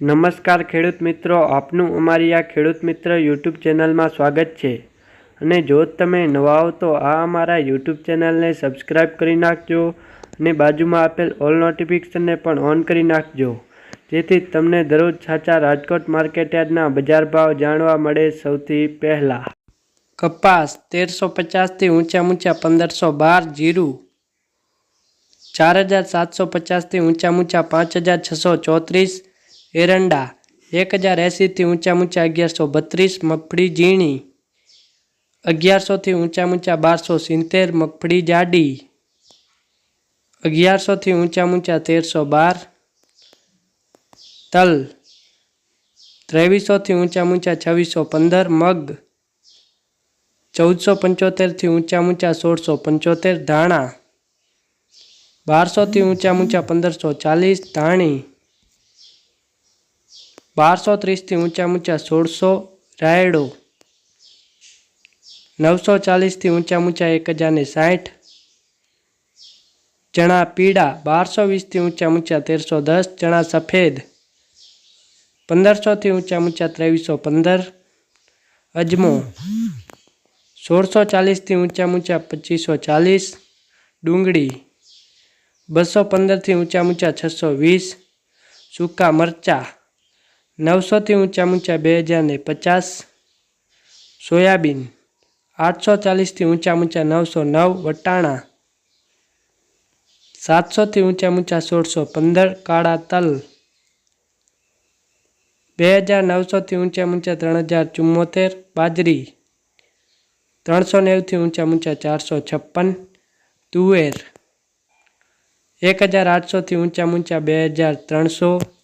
નમસ્કાર ખેડૂત મિત્રો, આપનું અમારી આ ખેડૂત મિત્ર યુટ્યુબ ચેનલમાં સ્વાગત છે. અને જો તમે નવા હો તો આ અમારા યુટ્યુબ ચેનલને સબસ્ક્રાઈબ કરી નાખજો અને બાજુમાં આપેલ ઓલ નોટિફિકેશનને પણ ઓન કરી નાખજો, જેથી તમને દરરોજ સાચા રાજકોટ માર્કેટયાર્ડના બજાર ભાવ જાણવા મળે સૌથી પહેલા. કપાસ 1350 થી ઊંચા 1512, જીરું 4750 થી ઊંચા 5634, એરંડા 1080 થી ઊંચા 1132, મગફળી ઝીણી 1100 થી ઊંચા 1270, મગફળી જાડી 1100 થી ઊંચા 1312, તલ 2300 થી ઊંચા 2615, મગ 1475 થી ઊંચા 1675, ધાણા 1200 થી ઊંચા 1540, ધાણી 1230 થી ઊંચા 1600, રાયડો 940 થી ઊંચા 1060, ચણા પીળા 1220 થી ઊંચા 1310, ચણા સફેદ 1500 થી ઊંચા 2315, અજમો 1640 થી ઊંચા 2540, ડુંગળી 215 થી ઊંચા 620, સૂકા મરચા 900 થી ઊંચા 2050, સોયાબીન 840 થી ઊંચા 909, વટાણા 700 થી ઊંચા 1615, કાળા તલ 2900 થી ઊંચા 3074, બાજરી 390 થી ઊંચા 456, તુવેર 1800 થી ઊંચા 2300,